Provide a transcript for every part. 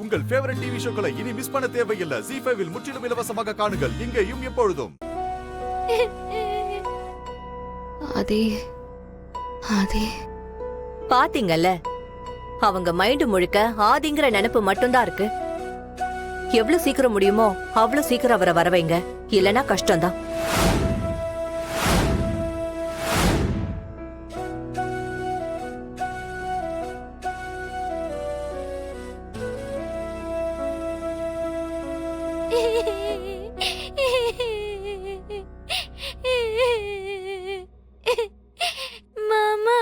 உங்கள் favourite TV ஷோக்களை இனி miss பண்ண தேவையில்லை. ZEE5 இல் முற்றிலும் இலவசமாக காணுங்கள். இங்கேயும் எப்பொழுதும். அதே அதே பாத்தீங்கல்ல, அவங்க மைண்ட் முழுக்க ஆதிங்கிற நினைப்பு மட்டும்தான் இருக்கு. எவ்வளவு சீக்கிரம் முடியுமோ அவ்வளவு சீக்கிரம் அவரை வரவைங்க, இல்லனா கஷ்டம்தான். மாமா,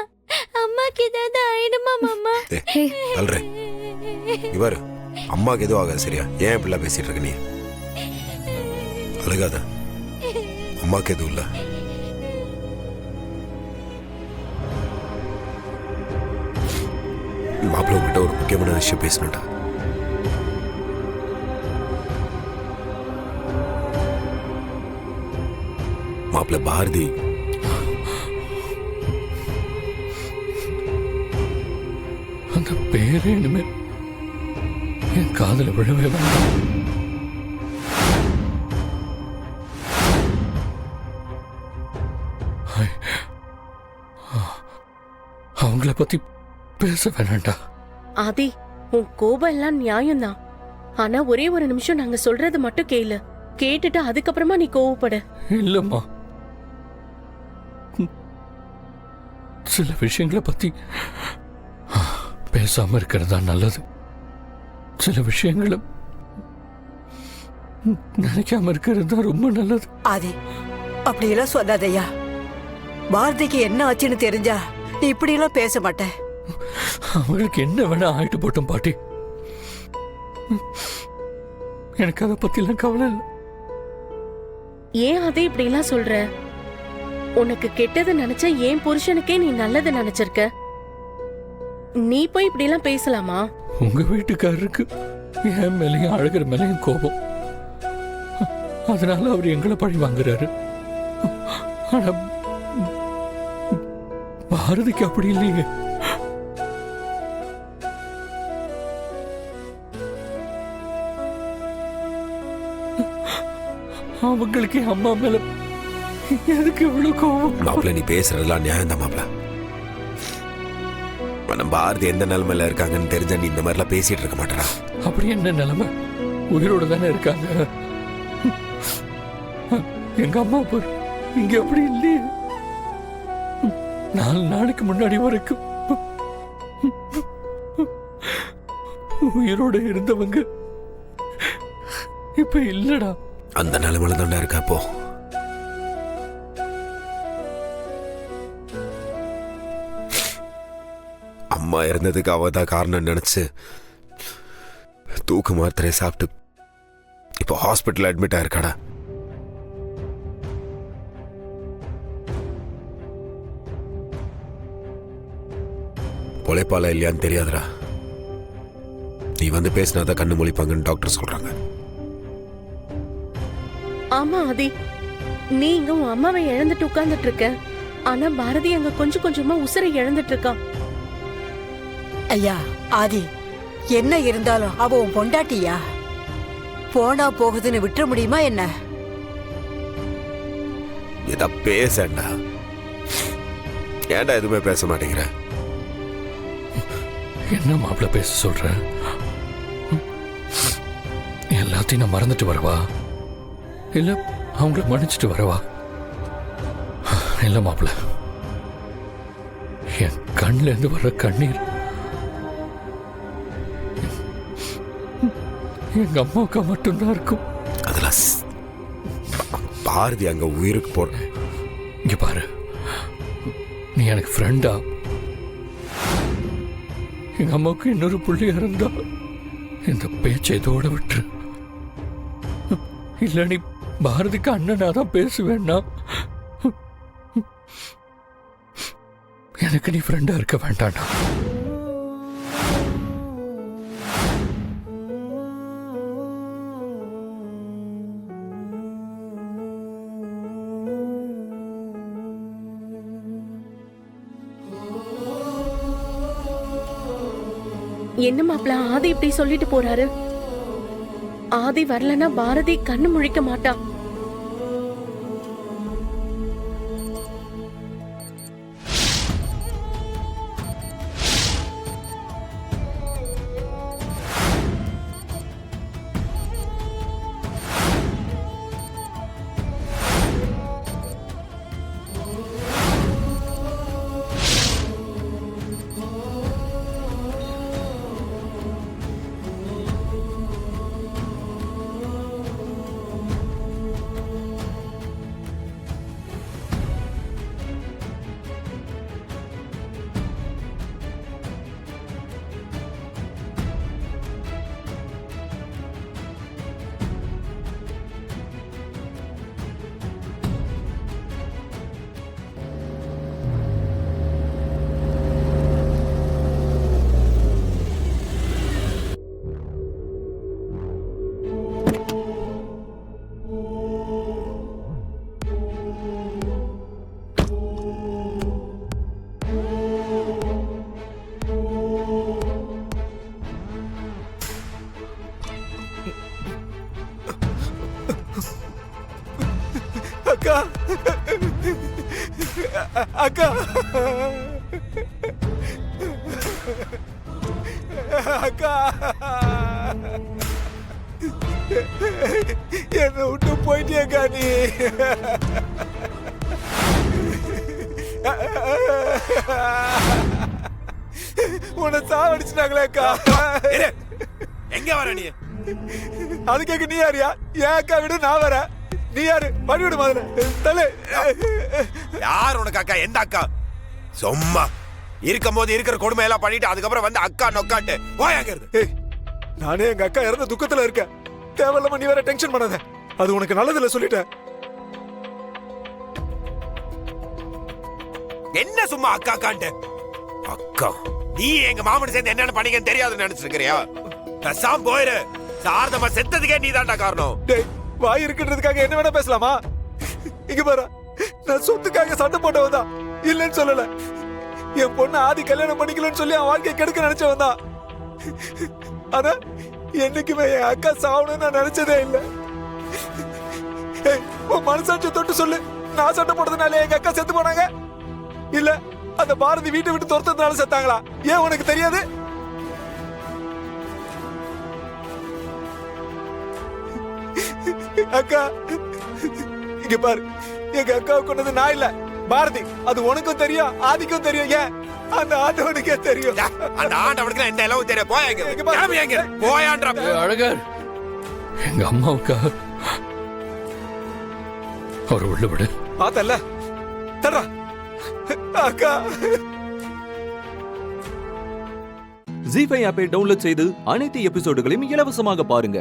அம்மாக்கு ஏதாவது ஆயிடுமா மாமா? அல்றே இவர் அம்மாக்கு எதுவும் ஆகாது, சரியா? ஏன் இப்படிலாம் பேசிட்டு இருக்க நீ? அழுகாத, அம்மாக்கு எதுவும் இல்ல. மாப்பிள்ள உங்ககிட்ட ஒரு முக்கியமான விஷயம் பேசணும்டா. மாப்பிள்ள பாரதி அந்த பேரே இனிமே என் காதல விழவே வேண்டாம். அவங்கள பத்தி பேச வேணாண்டா. ஆதி, உன் கோபம் எல்லாம் நியாயம்தான். ஆனா ஒரே ஒரு நிமிஷம் நாங்க சொல்றது மட்டும் கேளு. கேட்டுட்டு அதுக்கப்புறமா நீ கோவப்படு. இல்லம்மா, சில விஷயங்களை பத்தி பேசாம இருக்கிறதா நல்லது. சில விஷயங்களை நினைக்காம இருக்கிறது தான் ரொம்ப நல்லது. ஆதி, அப்படியெல்லாம் சொல்லாதையா. பாரதிக்கு என்ன ஆச்சுன்னு தெரிஞ்சா நீ இப்படியெல்லாம் பேச மாட்ட. அவங்களுக்கு என்ன வேணா ஆயிட்டு போட்டோம் பாட்டி. எனக்கு அதை பத்தி எல்லாம் கவலை இல்லை. ஏன் ஆதி இப்படி எல்லாம் சொல்ற? உனக்கு கெட்டது நினைச்ச ஏன் புருஷனுக்கே நீ நல்லது நினைச்சிருக்க. நீ போய் இப்படி எல்லாம் பேசலாமா? உங்க வீட்டுக்காரருக்கு என் மேலையும் அழகிற மேலையும் கோபம். அதனால அவர் எங்களை பழி வாங்குறாரு. ஆனா பாரதிக்கு அப்படி இல்லையே. அவங்களுக்கு அம்மா மேல எதுக்கு இவ்வளவு கோபம்? மாப்பிள்ள நீ பேசுறதெல்லாம் நியாயம் தான் மாப்பிள்ள. நம்ம பாரதி எந்த நிலைமையில இருக்காங்கன்னு தெரிஞ்சா நீ இந்த மாதிரிலாம் பேசிட்டு இருக்க மாட்டா. அப்படி என்ன நிலைமை? உயிரோடு தானே இருக்காங்க. எங்க அம்மா அப்பா இங்க அப்படி இல்லையே. 4 நாளைக்கு முன்னாடி வரைக்கும் உயிரோட இருந்தவங்க இப்ப இல்லடா. அந்த நிலைமையில தாண்டா இருக்கா இப்போ. அம்மா இறந்ததுக்கு அவ தான் காரணம் நினைச்சு தூக்கு மாத்திரை சாப்பிட்டு இப்போ ஹாஸ்பிட்டல் அட்மிட் ஆயிருக்காடா. பொழைப்பாளா இல்லையான்னு தெரியாதுடா. நீ வந்து பேசினாதான் கண்ணு முழிப்பாங்கன்னு டாக்டர் சொல்றாங்க. ஆமா ஆதி, நீ இங்க உன் அம்மாவை இழந்துட்டு உட்கார்ந்துட்டு இருக்க. ஆனா பாரதி அங்க கொஞ்சம் கொஞ்சமா உசுரை இழந்துட்டு இருக்கான். ஐயா ஆதி, என்ன இருந்தாலும் அவ உன் பொண்டாட்டியா? போனா போகுதுன்னு விட்டுற முடியுமா என்ன? ஏதா பேசண்டா. ஏன்டா எதுவுமே பேச மாட்டேங்கிற? என்ன மாப்பிள்ள பேச சொல்ற? எல்லாத்தையும் நான் மறந்துட்டு வரவா, இல்ல அவங்கள மன்னிச்சுட்டு வரவா? இல்ல மாப்பிள்ள, என் கண்ல இருந்து வர்ற கண்ணீர் எங்க அம்மாவுக்கு மட்டும்தான் இருக்கும். அதெல்லாம் பாரதி அங்க உயிருக்கு போற. இங்க பாரு, நீ எனக்கு ஃப்ரெண்டா. எங்க அம்மாவுக்கு இன்னொரு புள்ளி இருந்தா இந்த பேச்சை இதோட விட்டுரு. இல்ல நீ பாரதிக்கு அண்ணனா தான் பேசுவேன்னா எனக்கு நீ ஃப்ரெண்டா இருக்க வேண்டாம்டா. என்ன மாப்ள ஆதி இப்படி சொல்லிட்டு போறாரு? ஆதி வரலன்னா பாரதி கண்ணு முழிக்க மாட்டா. அக்கா அக்கா அக்கா என்ன விட்டு போயிட்டியக்கா நீ. உன்னை சாவடிச்சிட்டாங்களேக்கா. எங்க வர நீ? அது கேட்க நீ யாரியா? ஏன் அக்கா விடு, நான் வரேன். நீ யாரு? பண்ணி விடு முதல்ல. தலை யார் உனக்கு அக்கா? எந்த அக்கா? சும்மா இருக்கும் போது இருக்கிற கொடுமை எல்லாம் பண்ணிட்டு அதுக்கப்புறம் வந்து அக்கா நொக்காட்டு போயாங்கிறது. நானே எங்க அக்கா இறந்த துக்கத்துல இருக்கேன். தேவையில்லாம நீ வேற டென்ஷன் பண்ணாத. அது உனக்கு நல்லதில்ல சொல்லிட்டேன். என்ன சும்மா அக்கா அக்கான்ட்டு? அக்கா நீ எங்க மாமன் சேர்ந்து என்னென்ன பண்ணீங்கன்னு தெரியாதுன்னு நினைச்சிருக்கிறியா? பேசாம போயிரு. சாரதமா செத்ததுக்கே நீ தான்டா காரணம். டேய், வாய் இருக்குன்றதுக்காக என்ன வேணா பேசலாமா? இங்க பாரு, நான் சொத்துக்காக சண்டை போட்டவன் தான், இல்லைன்னு சொல்லல. என் பொண்ணு ஆதி கல்யாணம் பண்ணிக்கலன்னு சொல்லி அவன் வாழ்க்கையை கெடுக்க நினைச்சவன் தான். ஆனா என்னைக்குமே என் அக்கா சாவணும்னு நான் நினைச்சதே இல்லை. உன் மனசாட்சி தொட்டு சொல்லு, நான் சண்டை போட்டதுனால எங்க அக்கா செத்து போனாங்க, இல்ல அந்த பாரதி வீட்டை விட்டு துரத்ததுனால செத்தாங்களா? ஏன் உனக்கு தெரியாது? அக்கா இங்க பாரு, எங்க அக்காவை கொண்டது நான் இல்ல, பாரதி. அது உனக்கும் தெரியும், ஆதிக்கும் தெரியும். ஏன் அந்த ஆண்டவனுக்கே தெரியும். அந்த ஆண்டவனுக்கு எந்த அளவு தெரியும்? போயாங்க போயான்ற அழகர், எங்க அம்மாவுக்காக அவர் உள்ள விடு. பார்த்தல்ல தர்றா அக்கா. ஜீ5 ஆப்பை டவுன்லோட் செய்து அனைத்து எபிசோடுகளையும் இலவசமாக பாருங்க.